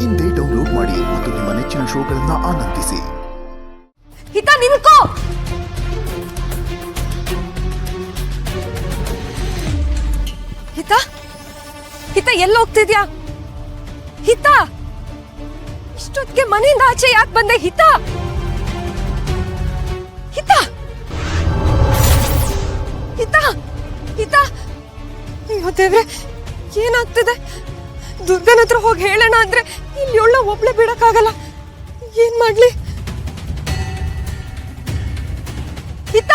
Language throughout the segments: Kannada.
ಇಂದೇ ಡೌನ್ಲೋಡ್ ಮಾಡಿ ಮತ್ತು ನಿಮ್ಮ ನೆಚ್ಚಿನ ಶೋಗಳನ್ನ ಆನಂದಿಸಿ. ಹಿತ ನಿಂತ್ಕೋ. ಹಿತ ಹಿತ ಎಲ್ಲ ಹೋಗ್ತಿದ್ಯಾ? ಹಿತ ಇಷ್ಟೊತ್ತಿಗೆ ಮನೆಯಿಂದ ಆಚೆ ಯಾಕೆ ಬಂದೆ? ಹಿತ ಹಿತ ಹಿತ ಹಿತ ಅಯ್ಯೋ ದೇವ್ರೆ, ಏನಾಗ್ತಿದೆ? ದುರ್ಗನ ಹತ್ರ ಹೋಗಿ ಹೇಳೋಣ ಅಂದ್ರೆ ಇಲ್ಲಿ ಒಬ್ಳೆ ಬಿಡಕ್ಕಾಗಲ್ಲ. ಏನ್ ಮಾಡ್ಲಿ? ಹಿತ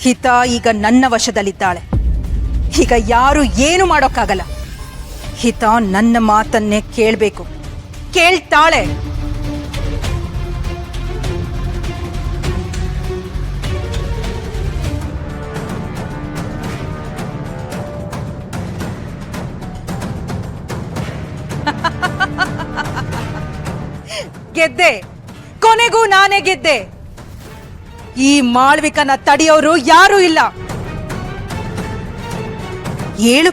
ಹಿತ ಈಗ ನನ್ನ ವಶದಲ್ಲಿದ್ದಾಳೆ. ಈಗ ಯಾರು ಏನು ಮಾಡೋಕ್ಕಾಗಲ್ಲ. ಹಿತ ನನ್ನ ಮಾತನ್ನೇ ಕೇಳಬೇಕು. ಕೇಳ್ತಾಳೆ. ಗೆದ್ದೆ, ಕೊನೆಗೂ ನಾನೇ ಗೆದ್ದೆ. ಈ ಮಾಳ್ವಿಕನ ತಡೆಯೋರು ಯಾರೂ ಇಲ್ಲ. 7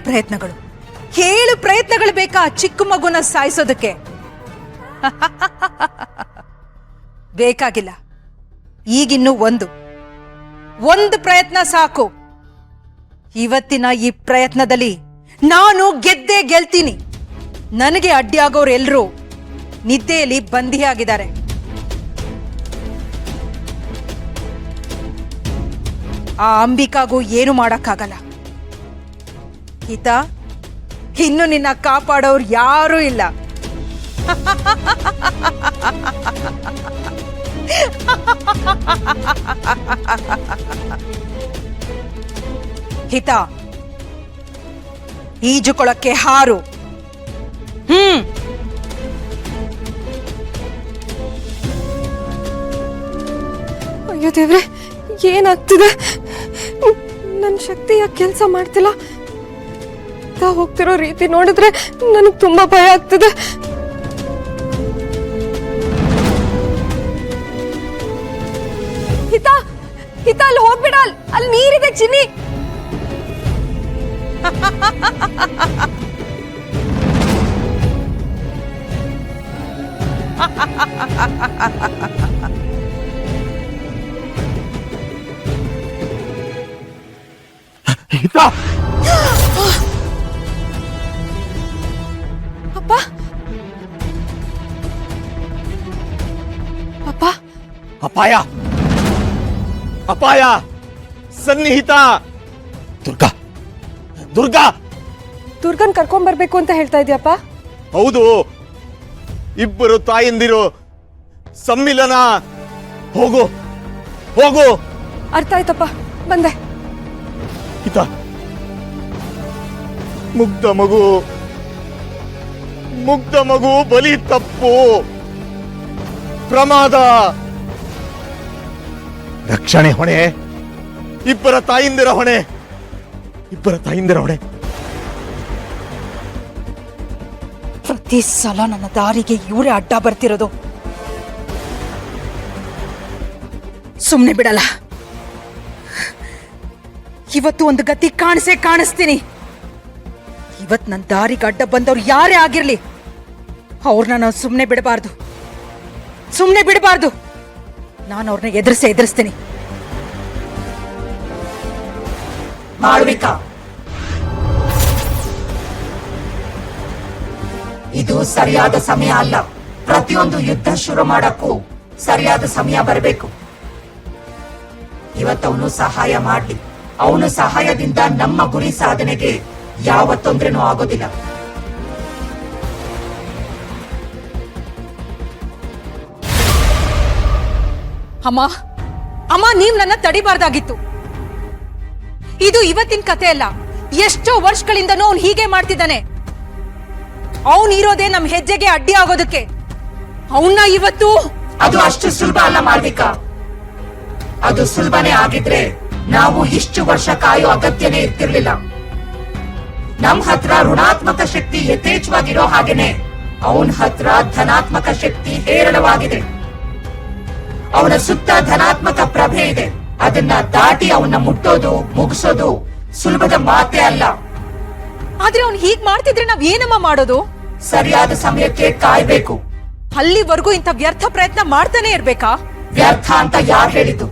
ಪ್ರಯತ್ನಗಳು ಬೇಕಾ ಚಿಕ್ಕ ಮಗುನ ಸಾಯಿಸೋದಕ್ಕೆ? ಬೇಕಾಗಿಲ್ಲ. ಈಗಿನ್ನು ಒಂದು ಪ್ರಯತ್ನ ಸಾಕು. ಇವತ್ತಿನ ಈ ಪ್ರಯತ್ನದಲ್ಲಿ ನಾನು ಗೆದ್ದೇ ಗೆಲ್ತೀನಿ. ನನಗೆ ಅಡ್ಡಿಯಾಗೋರೆಲ್ಲರೂ ನಿದ್ದೆಯಲ್ಲಿ ಬಂಧಿಯಾಗಿದ್ದಾರೆ. ಆ ಅಂಬಿಕಾಗೂ ಏನು ಮಾಡಕ್ಕಾಗಲ್ಲ. ಹಿತ, ಇನ್ನು ನಿನ್ನ ಕಾಪಾಡೋರು ಯಾರೂ ಇಲ್ಲ. ಹಿತ, ಈಜುಕೊಳಕ್ಕೆ ಹಾರು. ಅಯ್ಯೋ ದೇವ್ರೆ, ಏನಾಗ್ತಿದೆ? ನನ್ನ ಶಕ್ತಿ ಯಾಕೆ ಕೆಲಸ ಮಾಡ್ತಿಲ್ಲ? ಹೋಗ್ತಿರೋ ರೀತಿ ನೋಡಿದ್ರೆ ನನಗೆ ತುಂಬಾ ಭಯ ಆಗ್ತಿದೆ. ಹಿತ ಹಿತ, ಅಲ್ಲಿ ಹೋಗ್ಬಿಡ. ಅಲ್ಲಿ ನೀರಿದೆ ಚಿನ್ನಿ. ಹಿತ, ಅಪ್ಪ ಅಪ್ಪ, ಅಪಾಯ ಅಪಾಯ, ಸನ್ನಿಹಿತ. ದುರ್ಗಾ ದುರ್ಗಾ, ದುರ್ಗನ್ ಕರ್ಕೊಂಡ್ ಬರ್ಬೇಕು ಅಂತ ಹೇಳ್ತಾ ಇದ್ಯಪ್ಪ? ಹೌದು. ಇಬ್ಬರು ತಾಯಂದಿರು ಸಮ್ಮಿಲನ. ಹೋಗು ಹೋಗು. ಅರ್ಥ ಆಯ್ತಪ್ಪ, ಬಂದೆ. ಹಿತ, ಮುಗ್ಧ ಮಗು ಬಲಿ ತಪ್ಪು, ಪ್ರಮಾದ. ರಕ್ಷಣೆ ಹೊಣೆ ಇಬ್ಬರ ತಾಯಿಂದಿರ ಹೊಣೆ. ಪ್ರತಿ ಸಲ ನನ್ನ ದಾರಿಗೆ ಇವರೇ ಅಡ್ಡ ಬರ್ತಿರೋದು. ಸುಮ್ಮನೆ ಬಿಡಲ್ಲ. ಇವತ್ತು ಒಂದು ಗತಿ ಕಾಣಿಸ್ತೀನಿ. ಇವತ್ತು ನನ್ನ ದಾರಿಗೆ ಅಡ್ಡ ಬಂದವ್ರು ಯಾರೇ ಆಗಿರ್ಲಿ, ಅವ್ರನ್ನ ನಾವು ಸುಮ್ಮನೆ ಬಿಡಬಾರ್ದು. ನಾನು ಅವ್ರನ್ನ ಎದುರಿಸ್ತೀನಿ. ಮಾಳ್ವಿಕಾ, ಇದು ಸರಿಯಾದ ಸಮಯ ಅಲ್ಲ. ಪ್ರತಿಯೊಂದು ಯುದ್ಧ ಶುರು ಮಾಡಕ್ಕೂ ಸರಿಯಾದ ಸಮಯ ಬರಬೇಕು. ಇವತ್ತವನು ಸಹಾಯ ಮಾಡ್ಲಿ. ಅವನ ಸಹಾಯದಿಂದ ನಮ್ಮ ಗುರಿ ಸಾಧನೆಗೆ ಯಾವ ತೊಂದರೆನೂ ಆಗೋದಿಲ್ಲ. ಅಮ್ಮ, ನೀವ್ ನನ್ನ ತಡಿಬಾರ್ದಾಗಿತ್ತು. ಇದು ಇವತ್ತಿನ ಕತೆ ಅಲ್ಲ. ಎಷ್ಟೋ ವರ್ಷಗಳಿಂದನೂ ಅವ್ನು ಹೀಗೆ ಮಾಡ್ತಿದ್ದಾನೆ. ಅವನು ಇರೋದೇ ನಮ್ ಹೆಜ್ಜೆಗೆ ಅಡ್ಡಿ ಆಗೋದಕ್ಕೆ. ಅವನ್ನ ಇವತ್ತು ಅದು ಅಷ್ಟು ಸುಲಭ ಅಲ್ಲ ಮಾಳ್ವಿಕಾ. ಅದು ಸುಲಭನೇ ಆಗಿದ್ರೆ ನಾವು ಇಷ್ಟು ವರ್ಷ ಕಾಯೋ ಅಗತ್ಯನೇ ಇರ್ತಿರ್ಲಿಲ್ಲ. ನಮ್ ಹತ್ರ ಋಣಾತ್ಮಕ ಶಕ್ತಿ ಯಥೇಚ್ಛವಾಗಿರೋ ಹಾಗೇನೆ ಅವನ ಹತ್ರ ಧನಾತ್ಮಕ ಶಕ್ತಿ ಹೇರಳವಾಗಿದೆ. ಅವನ ಸುತ್ತ ಧನಾತ್ಮಕ ಪ್ರಭೆ ಇದೆ. ಅದನ್ನ ದಾಟಿ ಅವನ್ನ ಮುಟ್ಟೋದು, ಮುಗಿಸೋದು ಸುಲಭದ ಮಾತೇ ಅಲ್ಲ. ಆದ್ರೆ ಅವ್ನು ಹೀಗ್ ಮಾಡ್ತಿದ್ರೆ ನಾವ್ ಏನಮ್ಮ ಮಾಡೋದು? ಸರಿಯಾದ ಸಮಯಕ್ಕೆ ಕಾಯ್ಬೇಕು. ಅಲ್ಲಿವರೆಗೂ ಇಂಥ ವ್ಯರ್ಥ ಪ್ರಯತ್ನ ಮಾಡ್ತಾನೆ ಇರ್ಬೇಕಾ? ವ್ಯರ್ಥ ಅಂತ ಯಾರು ಹೇಳಿದ್ದು?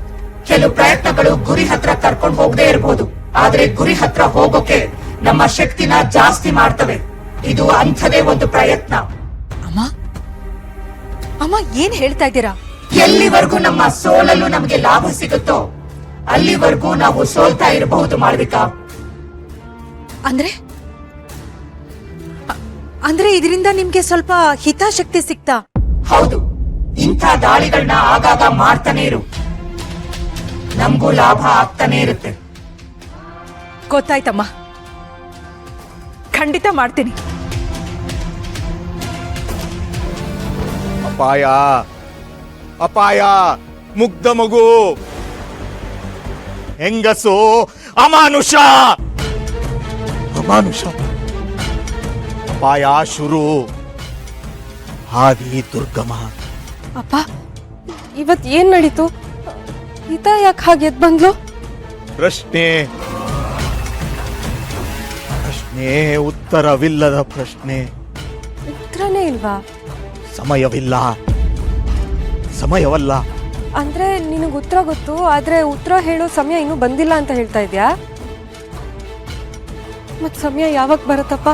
ಕೆಲವು ಪ್ರಯತ್ನಗಳು ಗುರಿ ಹತ್ರ ಕರ್ಕೊಂಡು ಹೋಗದೆ ಇರಬಹುದು, ಆದ್ರೆ ಗುರಿ ಹತ್ರ ಹೋಗೋಕೆ ನಮ್ಮ ಶಕ್ತಿನ ಜಾಸ್ತಿ ಮಾಡ್ತವೆ. ಇದು ಅಂಥದೇ ಒಂದು ಪ್ರಯತ್ನ. ಅಮ್ಮ ಅಮ್ಮ ಏನ್ ಹೇಳ್ತಾ ಇದ್ದೀರಾ? ಎಲ್ಲಿವರೆಗೂ ನಮ್ಮ ಸೋಲಲು ನಮಗೆ ಲಾಭ ಸಿಗುತ್ತೋ ಅಲ್ಲಿವರೆಗೂ ನಾವು ಸೋಲ್ತಾ ಇರಬಹುದು ಮಾಳವಿಕಾ. ಅಂದ್ರೆ ಇದರಿಂದ ನಿಮ್ಗೆ ಸ್ವಲ್ಪ ಹಿತಾಸಕ್ತಿ ಸಿಗ್ತಾ? ಹೌದು, ಇಂಥ ದಾಳಿಗಳನ್ನ ಆಗಾಗ ಮಾಡ್ತಾನೆ ಇರು, ನಮಗೂ ಲಾಭ ಆಗ್ತಾನೆ ಇರುತ್ತೆ. ಗೊತ್ತಾಯ್ತಮ್ಮ, ಖಂಡಿತ ಮಾಡ್ತೀನಿ. ಅಪಾಯ ಅಪಾಯ, ಮುಗ್ಧ ಮಗು, ಹೆಂಗಸು, ಅಮಾನುಷ ಅಮಾನುಷ, ಅಪಾಯ ಶುರು, ಹಾದಿ ದುರ್ಗಮ. ಅಪ್ಪ ಇವತ್ ಏನ್ ನಡೀತು? ಹಿತ ಯಾಕೆ ಹಾಗೆ ಎದ್ ಬಂದ್ಲು? ಪ್ರಶ್ನೆ ಪ್ರಶ್ನೆ, ಉತ್ತರವಿಲ್ಲದ ಪ್ರಶ್ನೆ. ಉತ್ತರನೇ ಇಲ್ವಾ? ಸಮಯವಿಲ್ಲ, ಸಮಯವಲ್ಲ. ಅಂದ್ರೆ ನಿನಗ್ ಉತ್ತರ ಗೊತ್ತು, ಆದ್ರೆ ಉತ್ತರ ಹೇಳೋ ಸಮಯ ಇನ್ನೂ ಬಂದಿಲ್ಲ ಅಂತ ಹೇಳ್ತಾ ಇದ್ಯಾ? ಮತ್ ಸಮಯ ಯಾವಾಗ ಬರುತ್ತಪ್ಪ?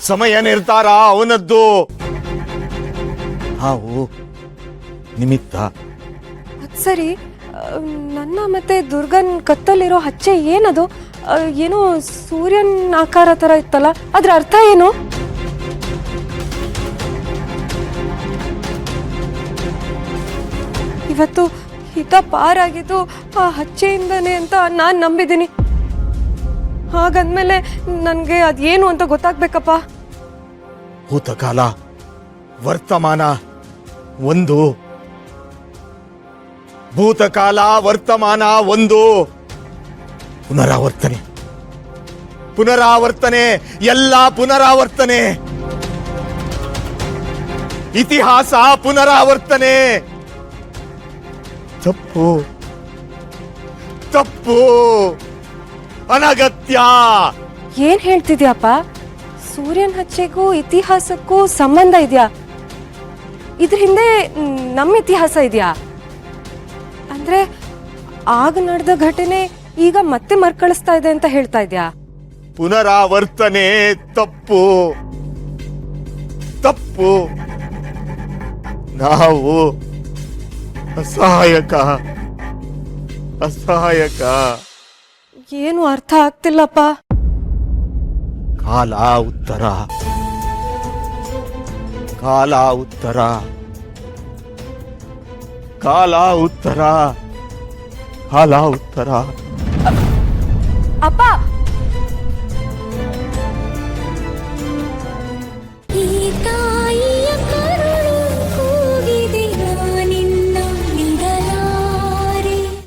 ಸಮಯ ನಿರ್ಧಾರ ಅವನದ್ದು, ನಾವು ನಿಮಿತ್ತ. ಅದ್ ಸರಿ, ನನ್ನ ಮತ್ತೆ ದುರ್ಗನ್ ಕತ್ತಲ್ಲಿರೋ ಹಚ್ಚೆ ಏನದು? ಏನೋ ಸೂರ್ಯನ್ ಆಕಾರ ತರ ಇತ್ತಲ್ಲ, ಅದ್ರ ಅರ್ಥ ಏನು? ಇವತ್ತು ಹಿತ ಪಾರಾಗಿದ್ದು ಆ ಹಚ್ಚೆಯಿಂದನೇ ಅಂತ ನಾನ್ ನಂಬಿದ್ದೀನಿ. ಹಾಗಂದ್ಮೇಲೆ ನನ್ಗೆ ಅದೇನು ಅಂತ ಗೊತ್ತಾಗ್ಬೇಕಪ್ಪ. ಭೂತಕಾಲ ವರ್ತಮಾನ ಒಂದು, ಭೂತಕಾಲ ವರ್ತಮಾನ ಒಂದು, ಪುನರಾವರ್ತನೆ ಪುನರಾವರ್ತನೆ, ಎಲ್ಲ ಪುನರಾವರ್ತನೆ, ಇತಿಹಾಸ ಪುನರಾವರ್ತನೆ. ತಪ್ಪು ತಪ್ಪು, ಅನಗತ್ಯ. ಏನ್ ಹೇಳ್ತಿದ್ಯಪ್ಪ? ಸೂರ್ಯನ್ ಹಚ್ಚೆಗೂ ಇತಿಹಾಸಕ್ಕೂ ಸಂಬಂಧ ಇದೆಯಾ? ಇದ್ರ ಹಿಂದೆ ನಮ್ಮ ಇತಿಹಾಸ ಇದೆಯಾ? ಅಂದ್ರೆ ಆಗ ನಡೆದ ಘಟನೆ ಈಗ ಮತ್ತೆ ಮರ್ಕಳಿಸ್ತಾ ಇದೆ ಅಂತ ಹೇಳ್ತಾ ಇದ್ಯಾ? ಪುನರಾವರ್ತನೆ ತಪ್ಪು ತಪ್ಪು, ನಾವು ಅಸಹಾಯಕ ಅಸಹಾಯಕ. ಏನು ಅರ್ಥ ಆಗ್ತಿಲ್ಲಪ್ಪ. ಕಾಲ ಉತ್ತರ, ಕಾಲ ಉತ್ತರ, ಕಾಲ ಉತ್ತರ, ಕಾಲ ಉತ್ತರ. ಅಪ್ಪ